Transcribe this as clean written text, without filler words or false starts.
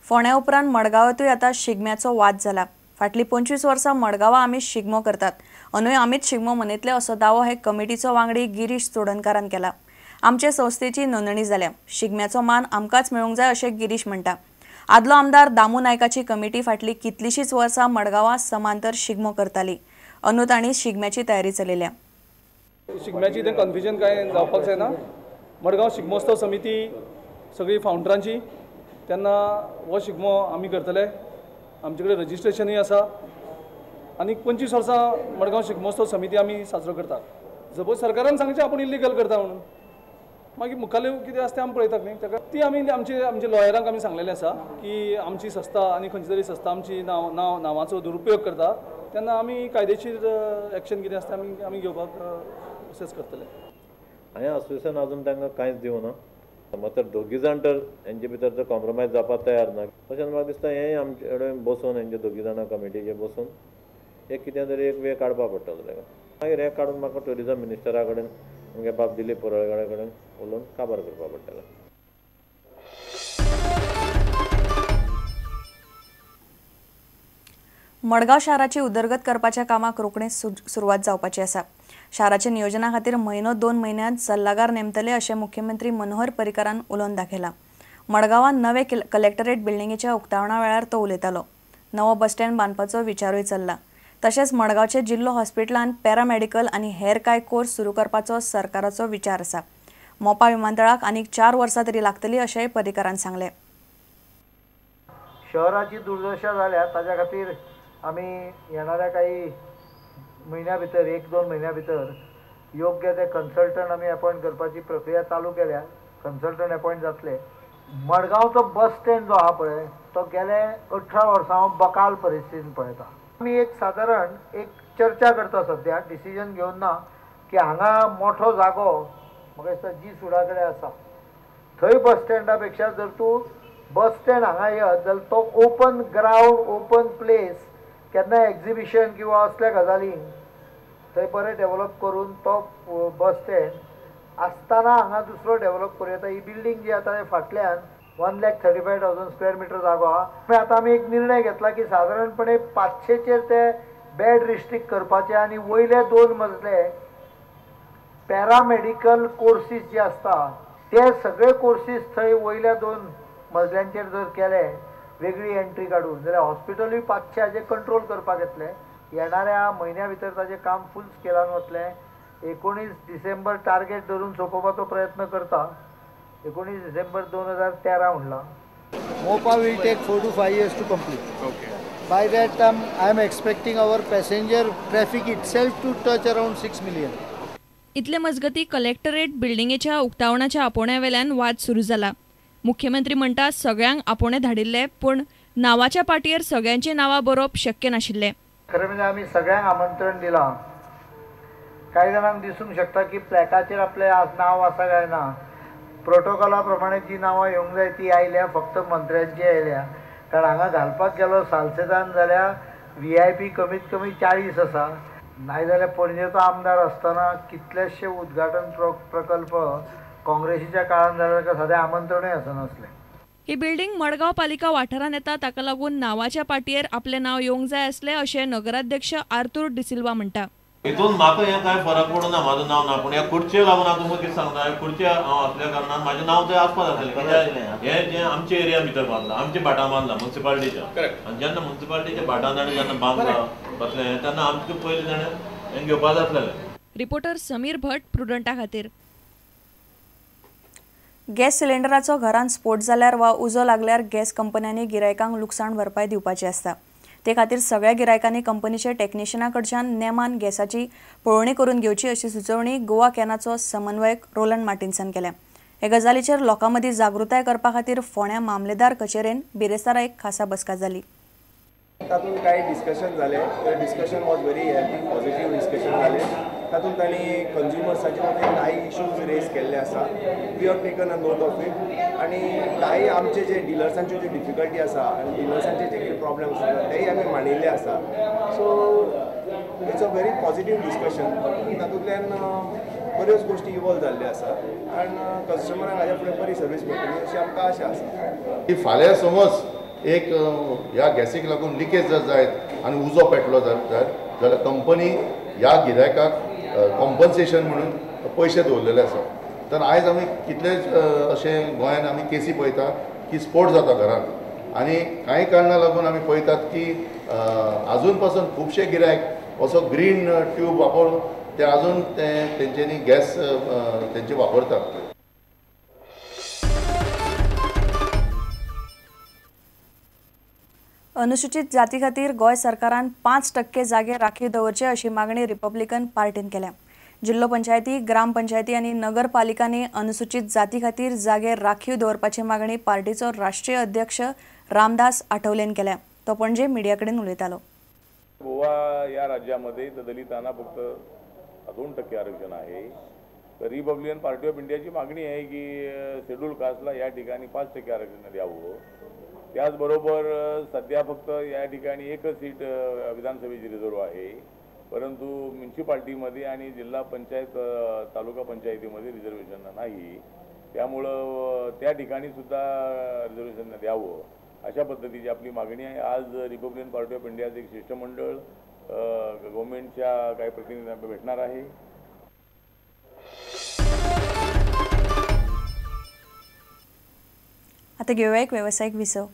फोण्या उपरांत मडगांवांतूय आता शिगम्याचो वाद जाला। फाटली 25 वर्सां मडगांवां आमी शिगमो करतात। अंदूय आमीच शिगमो मनयतले असो दावो हे कमिटीचो वांगडी गिरीश चोडणकारान केला। आमचे संस्थेची नोंदणी जाल्या। शिगम्याचो मान आमकांच मेळूंक जाय अशें गिरीश म्हणटा। आदलो आमदार दामू नायकाची कमिटी फाटली कितलीशीच वर्सां मडगांवां समांतर शिगमो करताली। अंदू तांणी शिगम्याची तयारी चलयल्या। शिगम्याची ते कन्फ्युजन काय जावपाक जायना। मडगांव शिगमोत्सव समिती सगळी फावंडरांची तेन्ना हो शिगमो आमी करतले। आमचे कडेन रजिस्ट्रेशनूय आसा आनी 25 वर्सां मडगांव शिगमोत्सव समिती आमी साजरो करतात। सपोज सरकारान सांगचें आपूण इल्लीगल करता म्हणून, मागीर मुखाल्ले कितें आसा तें आमी पळयतात न्ही। ताका ती आमी आमचे लॉयरांक आमी सांगलेलें आसा की आमची संस्था आनी खंयची तरी संस्था आमची नांवाचो दुरुपयोग करता, तेन्ना आमी कायदेशीर एक्शन कितें आसता आमी घेवपाक प्रोसेस करतले। हांवें असोसिएशन अजून तांकां कांयच दिवना। मात्र दोगी जाण तर हेंचे भितर तर कॉम्प्रोमायज जावपाक तयार ना। तशें म्हाका दिसता हें आमचे कडेन बसून हेंचे दोगी जाणां कमिटीचे बसून एक कितें तरी एक वेळ काडपा पडटलो ताका। मागीर हें काडून म्हाका ट्युरिजम मिनिस्टरा कडेन आमगे बाब दिलीप परोळकारा कडेन उलोवन काबार करपा पडटलें। मडगांव शाराची उदरगत करपाच्या कामाक रोखडीच सुरवात जावपाची आसा। शाराच्या नियोजना खातीर म्हयनो 2 म्हयन्यांत सल्लागार नेमतले अशें मुख्यमंत्री मनोहर पर्रीकारान उलोवन दाखयलां। मडगांवांत नवे कलेक्टरेट बिल्डिंगेच्या उक्तावणा वेळार तो उलयतालो। नवो बस स्टँड बांदपाचो विचारूय चल्ला। तशेंच मडगांवचे जिल्लो हॉस्पिटलांत पॅरामेडिकल आनी हेर कांय कोर्स सुरू करपाचो सरकाराचो विचार आसा। मोपा विमानतळाक आनीक 4 वर्सां तरी लागतली अशेंय पर्रीकारान सांगलें। शहराची दुर्दशा जाल्या ताच्या खातीर आमी येणाऱ्या काही म्हयन्या भितर 1-2 म्हयन्या भितर योग्य ते कन्सल्टंट आमी अपॉयंट करपाची प्रक्रिया चालू केल्या। कन्सल्टंट अपॉयंट जातले। मडगांवचो बस स्टँड जो आहा पळय तो गेले 18 वर्सां हांव बकाल परिस्थितीन पळयता। आमी एक सादारण चर्चा करता सध्या, डिसिजन घेवन ना की हांगा मोठो जागो म्हाका दिसता जी सुडा कडेन आसा थंय बस स्टँडा पेक्षा जर तूं बस स्टँड हांगा येत जाल्यार तो ओपन ग्रावंड ओपन प्लेस केन्ना एक्झिबिशन किंवा असल्या गजालींक थंय बरें डेवलप करून तो बस स्टँड आसतना हांगा दुसरो डेवलप करूं येता। ही बिल्डींग जी आतां ते फाटल्यान 1,35,000 स्क्वेअर मिटर जागो आहा। आतां आमी एक निर्णय घेतला की सादारणपणे 500चेर ते बेड रिस्ट्रिक्ट करपाचे आनी वयले 2 मजले पॅरामेडिकल कोर्सीस जे आसता ते सगळे कोर्सीस थंय वयल्या 2 मजल्यांचेर जर केले वेगळी एंट्री काडून जाल्यार हॉस्पिटलूय 500 हाजे कंट्रोल करपाक येतले। येणाऱ्या म्हयन्या भितर ताजें काम फूल स्केलान वतलें। 19 डिसेंबर टार्गेट धरून सोंपोवपाचो प्रयत्न करता। 19 डिसेंबर 2013 म्हणला। Mopa will take 4 to 5 years to complete. Okay. By that time, I am expecting our passenger traffic itself to touch around 6 million. इतले मजगती कलेक्टरेट बिल्डिंगेच्या उक्तावणाच्या आपोवण्यावेल्यान वाद सुरू जाला। मुख्यमंत्री म्हणटा सगळ्यांक आपोवणे धाडिल्ले, पूण नावाच्या पाटयेर सगळ्यांची नावां बरोवप शक्य नाशिल्लें। खरें म्हणजे आमी सगळ्यांक आमंत्रण दिलां। कांय जाणांक दिसूंक शकता की प्लॅकाचेर आपलें नांव आसा काय ना। प्रोटोकॉला प्रमाणे जी नांवां येवंक जाय ती आयल्या, फक्त मंत्र्यांची आयल्या। कारण हांगा घालपाक गेलो सालसेतान जाल्यार VIP कमीत कमी 40 आसा। नायजाल्यार पणजेचो आमदार आसतना कितलेशे उद्घाटन प्रकल्प काँग्रेसीच्या काळान जाल्यार ताका सद्या आमंत्रणूय आसनासलें। ही बिल्डिंग मडगांव पालिका वाठारांत येता ताका लागून नावाच्या पाटयेर आपलें नांव येवंक जाय आसलें अशें नगराध्यक्ष आर्थूर डिसिल्वा म्हणटा। हितून म्हाका हें कांय फरक पडना, म्हाजो नांव ना, पूण ह्या खुर्चेक लागून हांव तुमकां कितें सांगता, खुर्ची असल्या कारणान म्हाजें नांव थंय आसपाक जातलें। कित्याक हें जें आमच्या एरिया भितर बांदलां, आमच्या भाटां बांदलां म्युन्सिपालिटीच्या, आनी जेन्ना म्युन्सिपालिटीच्या भाटां ताणें जेन्ना बांदलां बसलें तेन्ना आमचे पयलीं ताणें हें घेवपाक जातलें। रिपोर्टर समीर भट, प्रुडंटा खातीर। गॅस सिलिंडराचो घरांत स्फोट जाल्यार वा उजो लागल्यार गॅस कंपन्यांनी गिरायकांक लुकसाण भरपाय दिवपाची आसता। ते खातीर सगळ्या गिरायकांनी कंपनीच्या टेक्निशियना कडच्यान नेमान गॅसाची पळोवणी करून घेवची अशी सुचोवणी गोवा कॅनाचो समन्वयक रोलंड मार्टिन्सान केल्या। हे गजालीचेर लोकां मदीं जागृताय करपा खातीर फोंड्या मामलेदार कचेरेन बिरेस्तारा एक खासा बसका जाली। तातूंत काही डिस्कशन जाले। Discussion was very healthy, positive discussion जाले। तातूंत तांणी कंज्युमर्साचे खातीर काही इश्यूज रेज केल्ले आसा। We have taken a note of it. आनी काही आमचे जे डिलर्सांच्यो जे डिफिकल्टी आसा आनी डिलर्सांचे जे कितें प्रॉब्लेम्स आसा तेय आमी मांडिल्ले आसा। So it's a very positive discussion. तातूंतल्यान बऱ्योच गोष्टी इवॉल्व जाल्ल्यो आसा आनी कस्टमरांक हाज्या फुडें बरी सर्वीस मेळटली अशी आमकां आशा आसा। फाल्यां समज एक ह्या गॅसीक लागून लिकेज जर जायत आनी उजो पेटलो जाल्यार कंपनी ह्या गिरायकाक कॉम्पन्सेशन म्हणून पयशे दवरलेले आसा. तर आयज आमी कितलेच अशे गोंयान आमी केसी पळयता की स्फोट जाता घरांत आनी कांय कारणां लागून आमी पळयतात की आजून पासून खुबशे गिरायक असो ग्रीन ट्यूब वापरून ते आजून तेंच्यांनी गॅस तेंचे वापरतात. अनुसूचित जाती खातीर गोंय सरकारान 5% जागे राखीव दवरचे अशी मागणी रिपब्लिकन पार्टीन केल्या. जिल्लो पंचायती, ग्रामपंचायती आनी नगरपालिकांनी अनुसूचित जाती खातीर जागे राखीव दवरपाची मागणी पार्टीचो राष्ट्रीय अध्यक्ष रामदास आठवलेन केल्या. तो पणजे मिडिया कडेन उलयतालो. गोवा या राज्यामध्ये दलितांना फक्त 2% आरक्षण आहे. तर रिपब्लिकन पार्टी ऑफ इंडियाची मागणी आहे की शेड्यूल कास्टला या ठिकाणी 5% आरक्षण द्यावं. त्याचबरोबर सध्या फक्त या ठिकाणी एकच सीट विधानसभेची रिझर्व आहे, परंतु म्युन्सिपाल्टीमध्ये आणि जिल्हा पंचायत तालुका पंचायतीमध्ये रिझर्वेशन नाही. त्यामुळं त्या ठिकाणी सुद्धा रिझर्वेशन द्यावं अशा पद्धतीची आपली मागणी आहे. आज रिपब्लिकन पार्टी ऑफ इंडियाचं एक शिष्टमंडळ गव्हर्नमेंटच्या काही प्रतिनिधींना भेटणार आहे. आता घेऊया एक व्यावसायिक विसव.